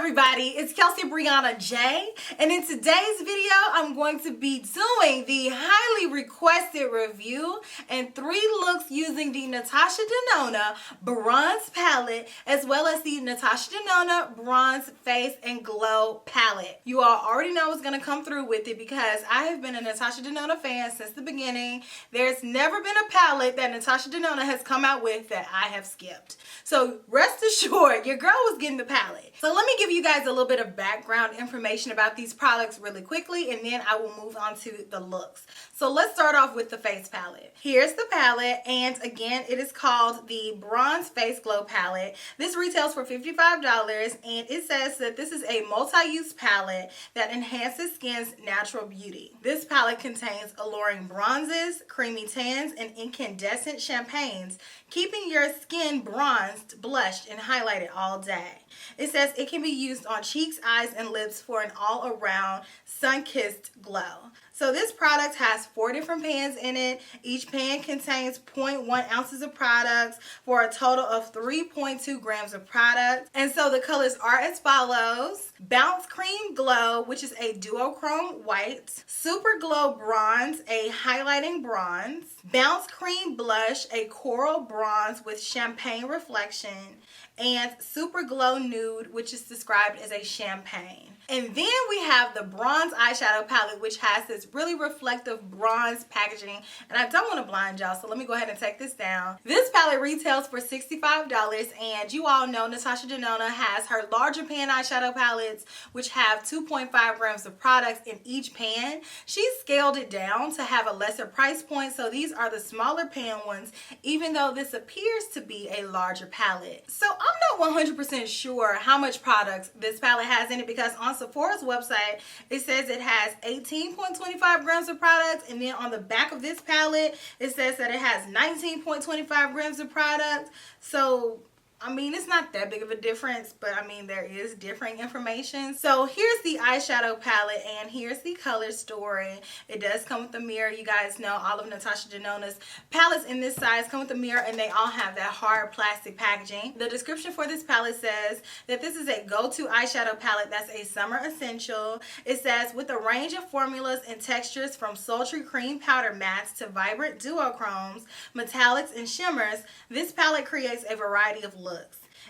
everybody, it's Kelsee Briana J, and in today's video I'm going to be doing the highly requested review and 3 looks using the Natasha Denona Bronze Palette as well as the Natasha Denona Bronze Face and Glow Palette. You all already know what's going to come through with it because I have been a Natasha Denona fan since the beginning. There's never been a palette that Natasha Denona has come out with that I have skipped. So rest assured, your girl was getting the palette. So let me give you guys a little bit of background information about these products really quickly, and then I will move on to the looks. So let's start off with the face palette. Here's the palette, and again, it is called the Bronze Face Glow Palette. This retails for $55, and it says that this is a multi-use palette that enhances skin's natural beauty. This palette contains alluring bronzes, creamy tans, and incandescent champagnes, keeping your skin bronzed, blushed, and highlighted all day. It says it can be used on cheeks, eyes, and lips for an all-around sun-kissed glow. So this product has 4 different pans in it. Each pan contains 0.1 ounces of products for a total of 3.2 grams of product. And so the colors are as follows: Bounce Cream Glow, which is a duochrome white; Super Glow Bronze, a highlighting bronze; Bounce Cream Blush, a coral bronze with champagne reflection; and Super Glow Nude, which is described as a champagne. And then we have the Bronze Eyeshadow Palette, which has this really reflective bronze packaging. And I don't want to blind y'all, so let me go ahead and take this down. This palette retails for $65, and you all know Natasha Denona has her larger pan eyeshadow palettes, which have 2.5 grams of products in each pan. She scaled it down to have a lesser price point, so these are the smaller pan ones, even though this appears to be a larger palette. So I'm not 100% sure how much products this palette has in it, because on Sephora's website it says it has 18.25 grams of products, and then on the back of this palette it says that it has 19.25 grams of product. So I mean, it's not that big of a difference, but I mean, there is differing information. So here's the eyeshadow palette, and here's the color story. It does come with a mirror. You guys know all of Natasha Denona's palettes in this size come with a mirror, and they all have that hard plastic packaging. The description for this palette says that this is a go-to eyeshadow palette that's a summer essential. It says, with a range of formulas and textures from sultry cream powder mattes to vibrant duochromes, metallics, and shimmers, this palette creates a variety of looks.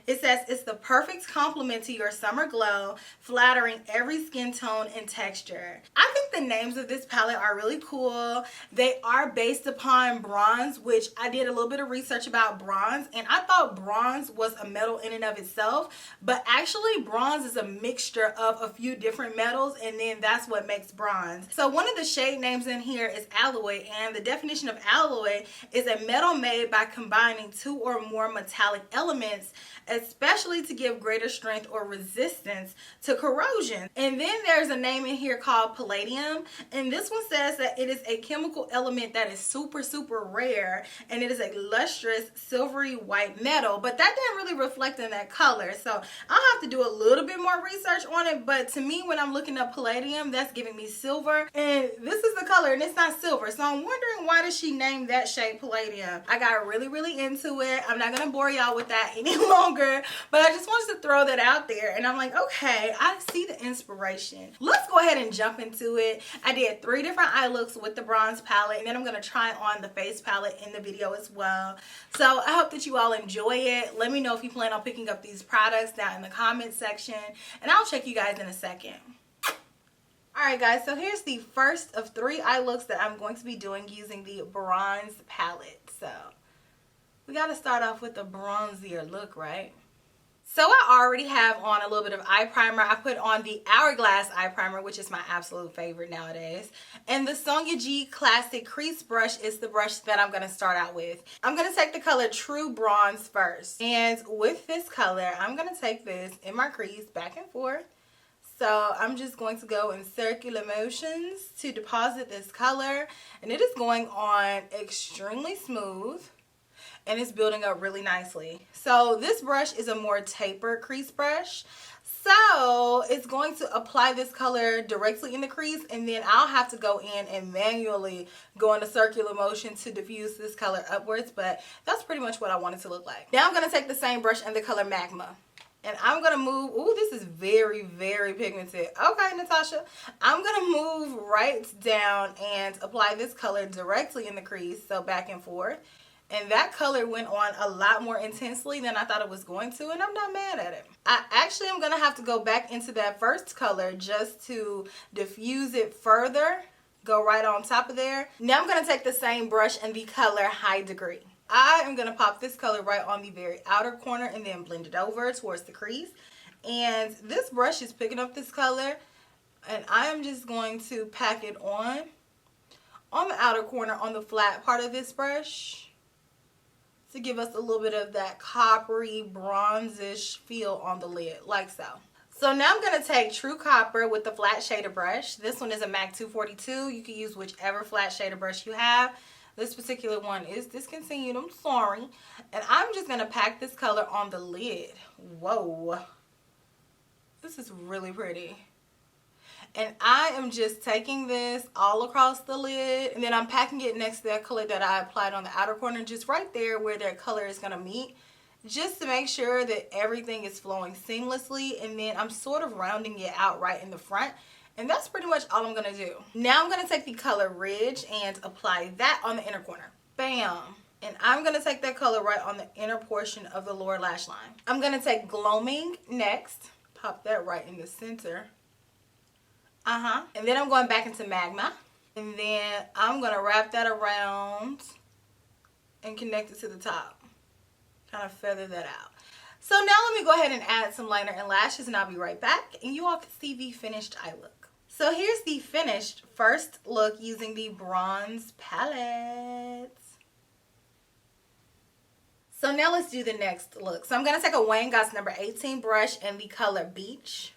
It says it's the perfect complement to your summer glow, flattering every skin tone and texture. I think the names of this palette are really cool. They are based upon bronze, which I did a little bit of research about bronze, and I thought bronze was a metal in and of itself, but actually bronze is a mixture of a few different metals, and then that's what makes bronze. So one of the shade names in here is alloy, and the definition of alloy is a metal made by combining 2 or more metallic elements, especially to give greater strength or resistance to corrosion. And then there's a name in here called palladium, and this one says that it is a chemical element that is super rare, and it is a lustrous silvery white metal, but that didn't really reflect in that color, so I'll have to do a little bit more research on it. But to me, when I'm looking up palladium, that's giving me silver, and this is the color and it's not silver, so I'm wondering, why did she name that shade palladium? I got really into it. I'm not gonna bore y'all with that any longer, but I just wanted to throw that out there, and I'm like, okay, I see the inspiration. Let's go ahead and jump into it. I did 3 different eye looks with the bronze palette, and then I'm going to try on the face palette in the video as well. So I hope that you all enjoy it. Let me know if you plan on picking up these products down in the comment section, and I'll check you guys in a second. Alright guys, so here's the first of 3 eye looks that I'm going to be doing using the bronze palette. So we got to start off with a bronzier look, right? So I already have on a little bit of eye primer. I put on the Hourglass eye primer, which is my absolute favorite nowadays. And the Sonia G Classic Crease Brush is the brush that I'm going to start out with. I'm going to take the color True Bronze first. And with this color, I'm going to take this in my crease back and forth. So I'm just going to go in circular motions to deposit this color. And it is going on extremely smooth, and it's building up really nicely. So this brush is a more tapered crease brush, so it's going to apply this color directly in the crease, and then I'll have to go in and manually go in a circular motion to diffuse this color upwards, but that's pretty much what I want it to look like. Now I'm going to take the same brush in the color Magma. And I'm going to move. Ooh, this is very, very pigmented. Okay, Natasha. I'm going to move right down and apply this color directly in the crease. So back and forth. And that color went on a lot more intensely than I thought it was going to. And I'm not mad at it. I actually am going to have to go back into that first color just to diffuse it further. Go right on top of there. Now I'm going to take the same brush and the color High Degree. I am going to pop this color right on the very outer corner and then blend it over towards the crease. And this brush is picking up this color. And I am just going to pack it on the outer corner on the flat part of this brush to give us a little bit of that coppery, bronzish feel on the lid, like so. So now I'm going to take True Copper with the flat shader brush. This one is a MAC 242. You can use whichever flat shader brush you have. This particular one is discontinued, I'm sorry. And I'm just going to pack this color on the lid. Whoa. This is really pretty. And I am just taking this all across the lid. And then I'm packing it next to that color that I applied on the outer corner. Just right there where their color is going to meet. Just to make sure that everything is flowing seamlessly. And then I'm sort of rounding it out right in the front. And that's pretty much all I'm going to do. Now I'm going to take the color Ridge and apply that on the inner corner. Bam. And I'm going to take that color right on the inner portion of the lower lash line. I'm going to take Gloaming next. Pop that right in the center. And then I'm going back into Magma. And then I'm going to wrap that around and connect it to the top. Kind of feather that out. So now let me go ahead and add some liner and lashes and I'll be right back. And you all can see the finished eye look. So here's the finished first look using the bronze palette. So now let's do the next look. So I'm going to take a Wayne Goss number 18 brush and the color Beach.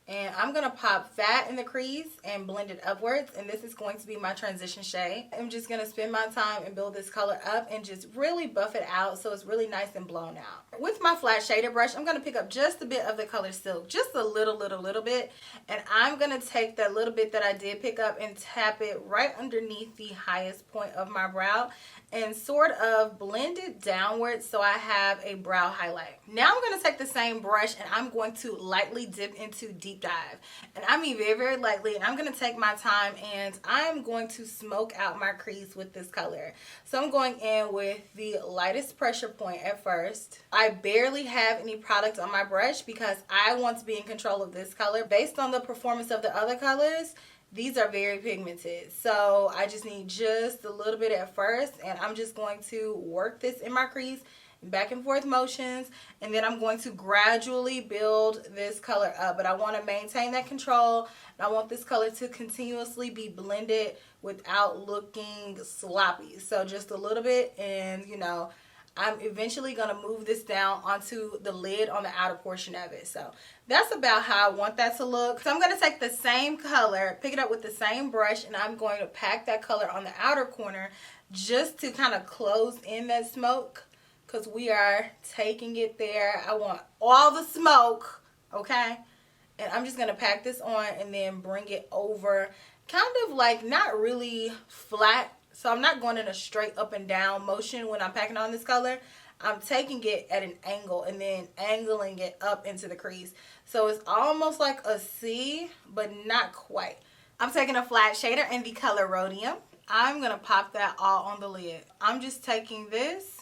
And I'm going to pop that in the crease and blend it upwards. And this is going to be my transition shade. I'm just going to spend my time and build this color up and just really buff it out so it's really nice and blown out. With my flat shader brush, I'm going to pick up just a bit of the color Silk. Just a little bit. And I'm going to take that little bit that I did pick up and tap it right underneath the highest point of my brow. And sort of blend it downwards so I have a brow highlight. Now I'm going to take the same brush and I'm going to lightly dip into Deep Dive. And I mean very, very lightly. And I'm going to take my time and I'm going to smoke out my crease with this color. So I'm going in with the lightest pressure point at first. I barely have any product on my brush because I want to be in control of this color. Based on the performance of the other colors, these are very pigmented, so I just need just a little bit at first, and I'm just going to work this in my crease, back and forth motions, and then I'm going to gradually build this color up. But I want to maintain that control, and I want this color to continuously be blended without looking sloppy. So just a little bit, and you know, I'm eventually going to move this down onto the lid on the outer portion of it. So that's about how I want that to look. So I'm going to take the same color, pick it up with the same brush, and I'm going to pack that color on the outer corner just to kind of close in that smoke because we are taking it there. I want all the smoke, okay? And I'm just going to pack this on and then bring it over kind of like not really flat. So I'm not going in a straight up and down motion when I'm packing on this color. I'm taking it at an angle and then angling it up into the crease. So it's almost like a C, but not quite. I'm taking a flat shader in the color Rhodium. I'm going to pop that all on the lid. I'm just taking this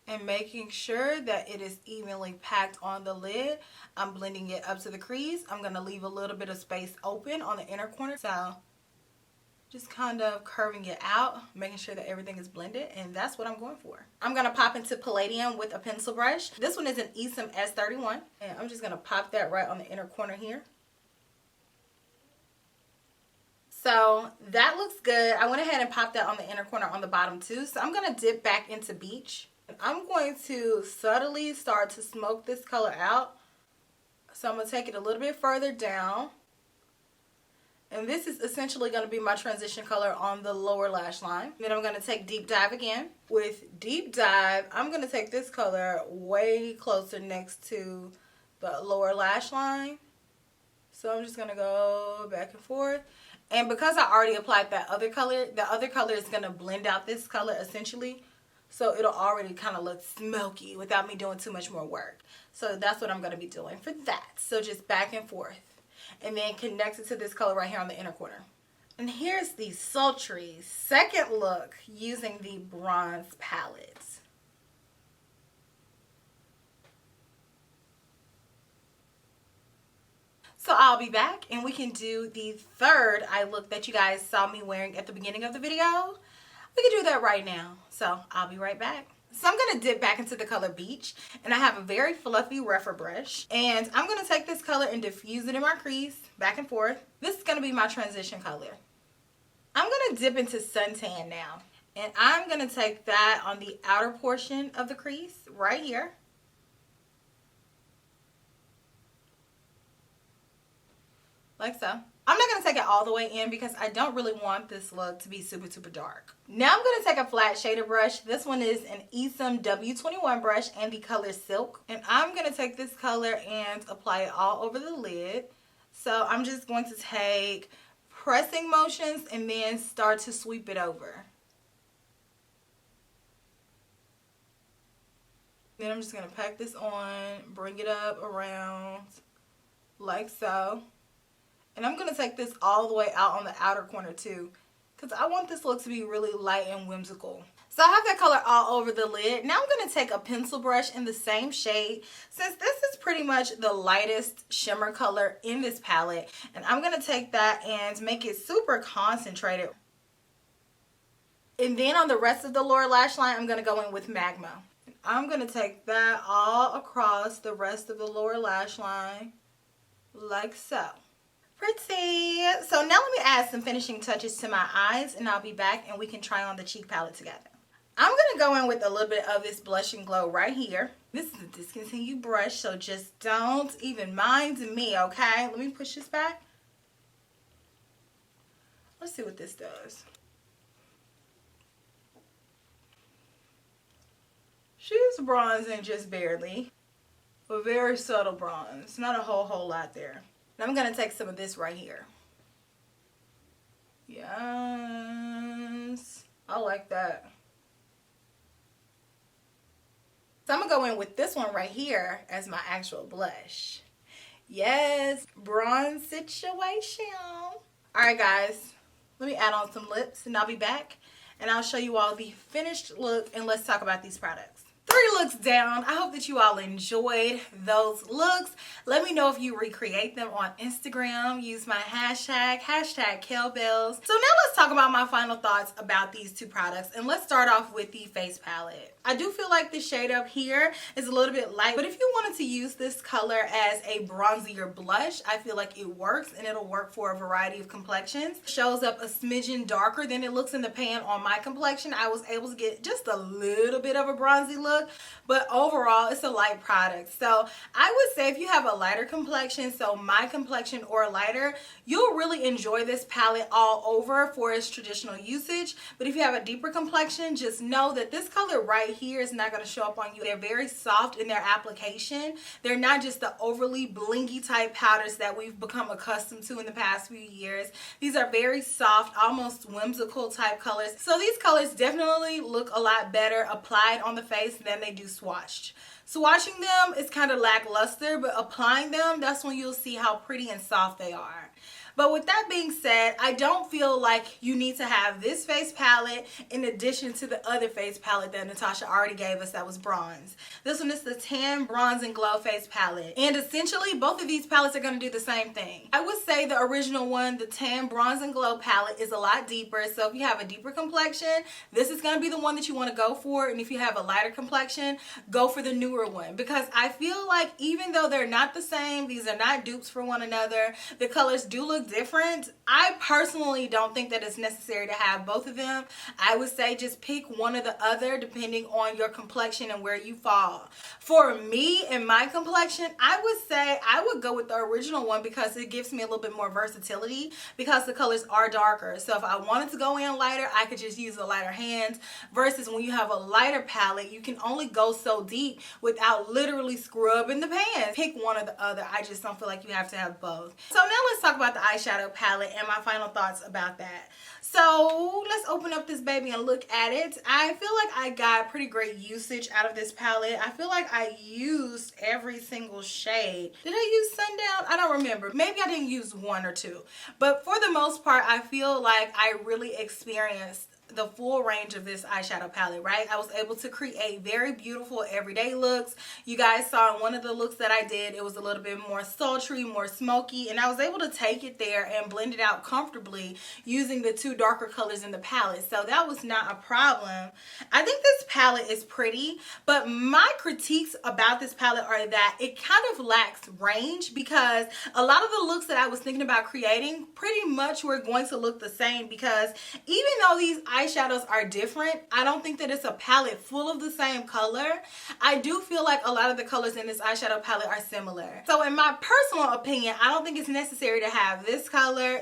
and making sure that it is evenly packed on the lid. I'm blending it up to the crease. I'm going to leave a little bit of space open on the inner corner. So just kind of curving it out, making sure that everything is blended, and that's what I'm going for. I'm going to pop into Palladium with a pencil brush. This one is an Esom S31, and I'm just going to pop that right on the inner corner here. So that looks good. I went ahead and popped that on the inner corner on the bottom too. So I'm going to dip back into Beach. I'm going to subtly start to smoke this color out. So I'm going to take it a little bit further down. And this is essentially going to be my transition color on the lower lash line. Then I'm going to take Deep Dive again. With Deep Dive, I'm going to take this color way closer next to the lower lash line. So I'm just going to go back and forth. And because I already applied that other color, the other color is going to blend out this color essentially. So it'll already kind of look smoky without me doing too much more work. So that's what I'm going to be doing for that. So just back and forth. And then connect it to this color right here on the inner corner. And here's the sultry second look using the bronze palette. So I'll be back and we can do the third eye look that you guys saw me wearing at the beginning of the video. We can do that right now. So I'll be right back. So I'm going to dip back into the color Beach, and I have a very fluffy Rephr brush, and I'm going to take this color and diffuse it in my crease back and forth. This is going to be my transition color. I'm going to dip into Suntan now, and I'm going to take that on the outer portion of the crease right here. Like so. I'm not going to take it all the way in because I don't really want this look to be super, super dark. Now I'm going to take a flat shader brush. This one is an Esom W21 brush and the color Silk. And I'm going to take this color and apply it all over the lid. So I'm just going to take pressing motions and then start to sweep it over. Then I'm just going to pack this on, bring it up around like so. And I'm going to take this all the way out on the outer corner too, because I want this look to be really light and whimsical. So I have that color all over the lid. Now I'm going to take a pencil brush in the same shade, since this is pretty much the lightest shimmer color in this palette. And I'm going to take that and make it super concentrated. And then on the rest of the lower lash line, I'm going to go in with Magma. I'm going to take that all across the rest of the lower lash line, like so. Pretty. So now let me add some finishing touches to my eyes, and I'll be back and we can try on the cheek palette together. I'm going to go in with a little bit of this Blush and Glow right here. This is a discontinued brush, so just don't even mind me, okay? Let me push this back. Let's see what this does. She's bronzing just barely. A very subtle bronze. Not a whole lot there. And I'm going to take some of this right here. Yes. I like that. So I'm going to go in with this one right here as my actual blush. Yes. Bronze situation. Alright guys. Let me add on some lips and I'll be back. And I'll show you all the finished look and let's talk about these products. 3 looks down. I hope that you all enjoyed those looks. Let me know if you recreate them on Instagram. Use my hashtag Kel Belles. So now let's talk about my final thoughts about these 2 products. And let's start off with the face palette. I do feel like the shade up here is a little bit light, but if you wanted to use this color as a bronzier blush, I feel like it works and it'll work for a variety of complexions. It shows up a smidgen darker than it looks in the pan on my complexion. I was able to get just a little bit of a bronzy look, but overall it's a light product. So I would say if you have a lighter complexion, so my complexion or lighter, you'll really enjoy this palette all over for its traditional usage. But if you have a deeper complexion, just know that this color right here is not going to show up on you. They're very soft in their application. They're not just the overly blingy type powders that we've become accustomed to in the past few years. These are very soft, almost whimsical type colors. So these colors definitely look a lot better applied on the face than they do swatched. Swatching them is kind of lackluster, but applying them, that's when you'll see how pretty and soft they are. But with that being said, I don't feel like you need to have this face palette in addition to the other face palette that Natasha already gave us that was bronze. This one is the Tan Bronze and Glow face palette. And essentially, both of these palettes are going to do the same thing. I would say the original one, the Tan Bronze and Glow palette, is a lot deeper. So if you have a deeper complexion, this is going to be the one that you want to go for. And if you have a lighter complexion, go for the newer one. Because I feel like even though they're not the same, these are not dupes for one another, the colors do look different. I personally don't think that it's necessary to have both of them. I would say just pick one or the other depending on your complexion and where you fall. For me and my complexion, I would say I would go with the original one because it gives me a little bit more versatility because the colors are darker. So if I wanted to go in lighter, I could just use a lighter hand versus when you have a lighter palette, you can only go so deep without literally scrubbing the pans. Pick one or the other. I just don't feel like you have to have both. So now let's talk about the eyeshadow eyeshadow palette and my final thoughts about that. So let's open up this baby and look at it. I feel like I got pretty great usage out of this palette. I feel like I used every single shade. Did I use Sundown? I don't remember. Maybe I didn't use one or two. But for the most part, I feel like I really experienced the full range of this eyeshadow palette, right? I was able to create very beautiful everyday looks. You guys saw in one of the looks that I did, it was a little bit more sultry, more smoky, and I was able to take it there and blend it out comfortably using the two darker colors in the palette. So that was not a problem. I think this palette is pretty, but my critiques about this palette are that it kind of lacks range, because a lot of the looks that I was thinking about creating pretty much were going to look the same, because even though these eyeshadows are different, I don't think that it's a palette full of the same color. I do feel like a lot of the colors in this eyeshadow palette are similar. So in my personal opinion, I don't think it's necessary to have this color,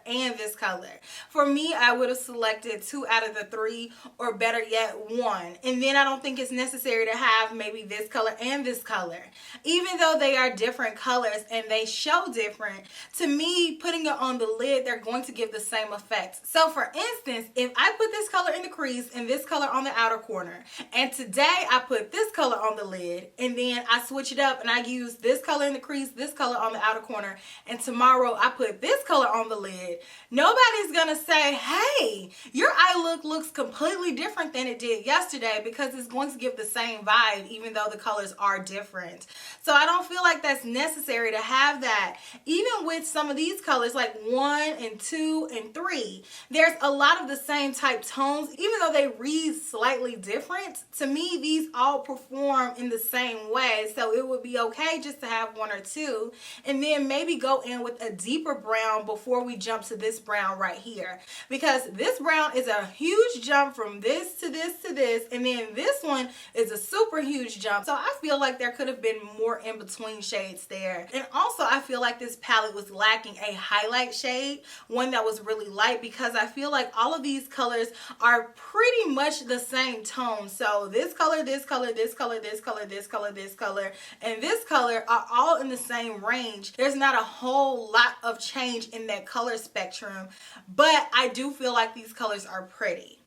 and this color. For me, I would have selected 2 out of the 3, or better yet, 1. And then I don't think it's necessary to have maybe this color and this color. Even though they are different colors and they show different, to me, putting it on the lid, they're going to give the same effect. So for instance, if I put this color in the crease and this color on the outer corner, and today I put this color on the lid, and then I switch it up and I use this color in the crease, this color on the outer corner, and tomorrow I put this color on the lid, nobody's gonna say, hey, your eye look looks completely different than it did yesterday, because it's going to give the same vibe even though the colors are different. So I don't feel like that's necessary to have that. Even with some of these colors like 1 and 2 and 3, there's a lot of the same type tones, even though they read slightly different. To me, these all perform in the same way, so it would be okay just to have 1 or 2, and then maybe go in with a deeper brown before we jump to this brown right here, because this brown is a huge jump from this to this to this, and then this one is a super huge jump. So I feel like there could have been more in between shades there. And also I feel like this palette was lacking a highlight shade, one that was really light, because I feel like all of these colors are pretty much the same tone. So this color, this color, this color, this color, this color, this color, and this color are all in the same range. There's not a whole lot of change in that color spectrum, but I do feel like these colors are pretty.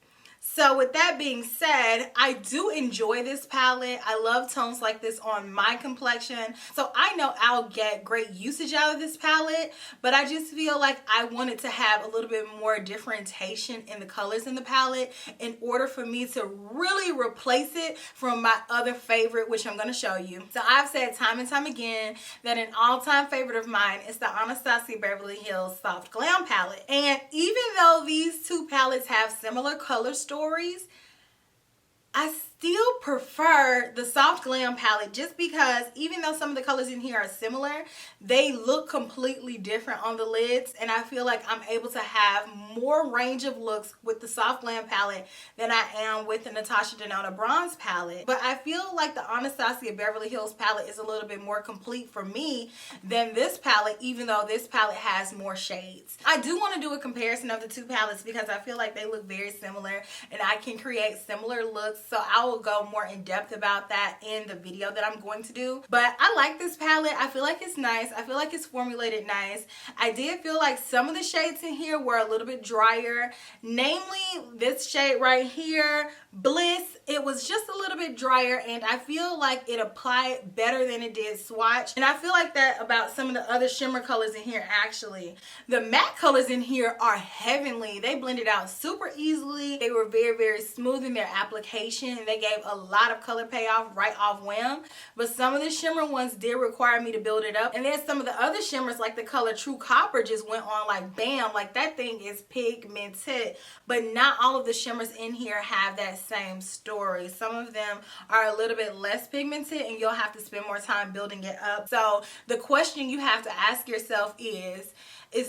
So with that being said, I do enjoy this palette. I love tones like this on my complexion. So I know I'll get great usage out of this palette, but I just feel like I wanted to have a little bit more differentiation in the colors in the palette in order for me to really replace it from my other favorite, which I'm going to show you. So I've said time and time again that an all-time favorite of mine is the Anastasia Beverly Hills Soft Glam palette. And even though these two palettes have similar color stories, I still prefer the Soft Glam palette, just because even though some of the colors in here are similar, they look completely different on the lids, and I feel like I'm able to have more range of looks with the Soft Glam palette than I am with the Natasha Denona Bronze palette. But I feel like the Anastasia Beverly Hills palette is a little bit more complete for me than this palette, even though this palette has more shades. I do want to do a comparison of the two palettes because I feel like they look very similar and I can create similar looks, so I will go more in depth about that in the video that I'm going to do. But I like this palette. I feel like it's nice. I feel like it's formulated nice. I did feel like some of the shades in here were a little bit drier, namely this shade right here, Bliss. It was just a little bit drier, and I feel like it applied better than it did swatch. And I feel like that about some of the other shimmer colors in here actually. The matte colors in here are heavenly. They blended out super easily. They were very, very smooth in their application. They gave a lot of color payoff right off whim. But some of the shimmer ones did require me to build it up. And then some of the other shimmers, like the color True Copper, just went on like bam, like that thing is pigmented. But not all of the shimmers in here have that same story. Some of them are a little bit less pigmented and you'll have to spend more time building it up. So the question you have to ask yourself is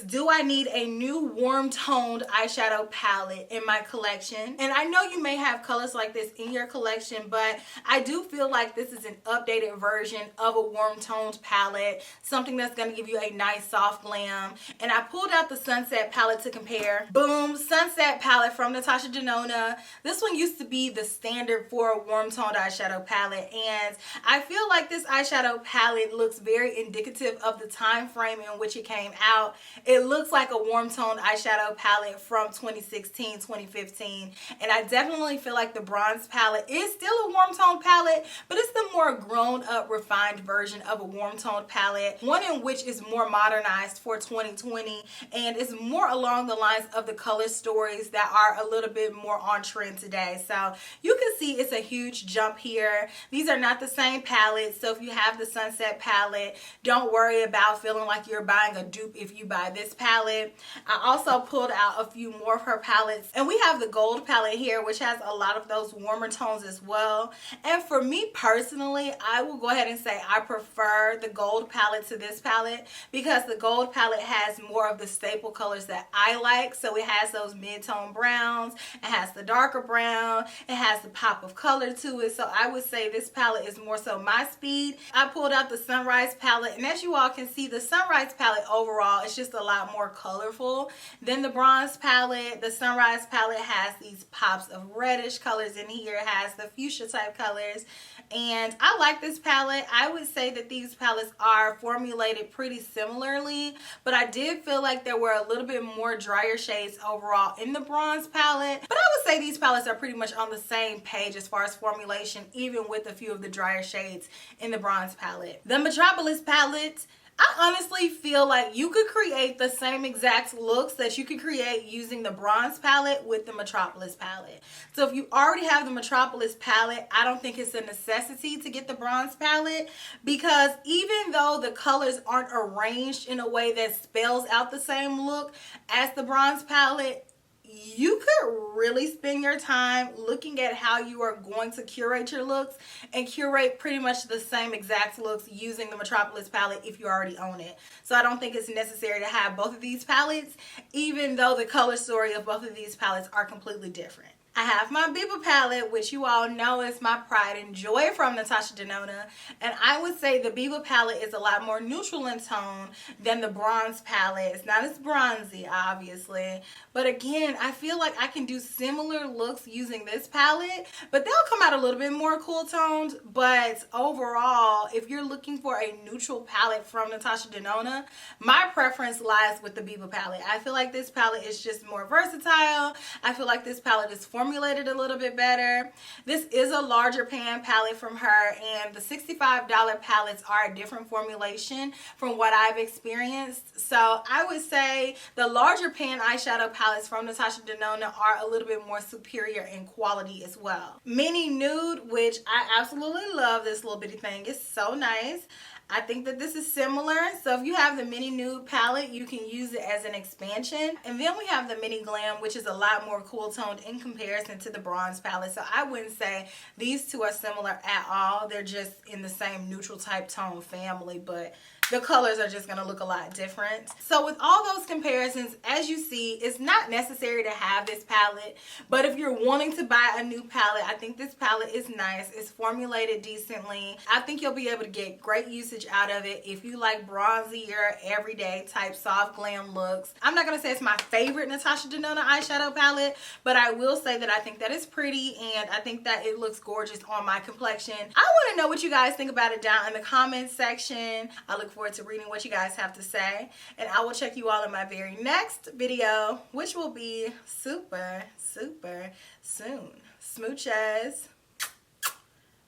do I need a new warm toned eyeshadow palette in my collection? And I know you may have colors like this in your collection, but I do feel like this is an updated version of a warm toned palette, something that's going to give you a nice soft glam. And I pulled out the Sunset palette to compare. Boom, Sunset palette from Natasha Denona. This one used to be the standard for a warm toned eyeshadow palette, and I feel like this eyeshadow palette looks very indicative of the time frame in which it came out. It looks like a warm toned eyeshadow palette from 2016, 2015. And I definitely feel like the bronze palette is still a warm toned palette, but it's the more grown up, refined version of a warm toned palette. One in which is more modernized for 2020 and is more along the lines of the color stories that are a little bit more on trend today. So you can see it's a huge jump here. These are not the same palettes. So if you have the Sunset palette, don't worry about feeling like you're buying a dupe if you buy this palette. I also pulled out a few more of her palettes, and we have the gold palette here, which has a lot of those warmer tones as well. And for me personally, I will go ahead and say I prefer the gold palette to this palette because the gold palette has more of the staple colors that I like. So it has those mid-tone browns, it has the darker brown, it has the pop of color to it. So I would say this palette is more so my speed. I pulled out the Sunrise palette, and as you all can see, the Sunrise palette overall is just a lot more colorful than the bronze palette. The Sunrise palette has these pops of reddish colors in here. It has the fuchsia type colors, and I like this palette. I would say that these palettes are formulated pretty similarly, but I did feel like there were a little bit more drier shades overall in the bronze palette. But I would say these palettes are pretty much on the same page as far as formulation, even with a few of the drier shades in the bronze palette. The Metropolis palette, I honestly feel like you could create the same exact looks that you could create using the bronze palette with the Metropolis palette. So if you already have the Metropolis palette, I don't think it's a necessity to get the bronze palette, because even though the colors aren't arranged in a way that spells out the same look as the bronze palette, you could really spend your time looking at how you are going to curate your looks and curate pretty much the same exact looks using the Metropolis palette if you already own it. So I don't think it's necessary to have both of these palettes, even though the color story of both of these palettes are completely different. I have my Biba palette, which you all know is my pride and joy from Natasha Denona. And I would say the Biba palette is a lot more neutral in tone than the bronze palette. It's not as bronzy, obviously. But again, I feel like I can do similar looks using this palette, but they'll come out a little bit more cool toned. But overall, if you're looking for a neutral palette from Natasha Denona, my preference lies with the Biba palette. I feel like this palette is just more versatile. I feel like this palette is formulated a little bit better. This is a larger pan palette from her, and the $65 palettes are a different formulation from what I've experienced. So I would say the larger pan eyeshadow palettes from Natasha Denona are a little bit more superior in quality as well. Mini Nude, which I absolutely love this little bitty thing. It's so nice. I think that this is similar. So if you have the Mini Nude palette, you can use it as an expansion. And then we have the Mini Glam, which is a lot more cool toned in comparison to the bronze palette. So I wouldn't say these two are similar at all. They're just in the same neutral type tone family, but the colors are just going to look a lot different. So with all those comparisons, as you see, it's not necessary to have this palette, but if you're wanting to buy a new palette, I think this palette is nice. It's formulated decently. I think you'll be able to get great usage out of it if you like bronzier, everyday type soft glam looks. I'm not going to say it's my favorite Natasha Denona eyeshadow palette, but I will say that I think that it's pretty, and I think that it looks gorgeous on my complexion. I want to know what you guys think about it down in the comments section. I look forward to reading what you guys have to say, and I will check you all in my very next video, which will be super soon. Smooches.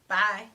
Bye.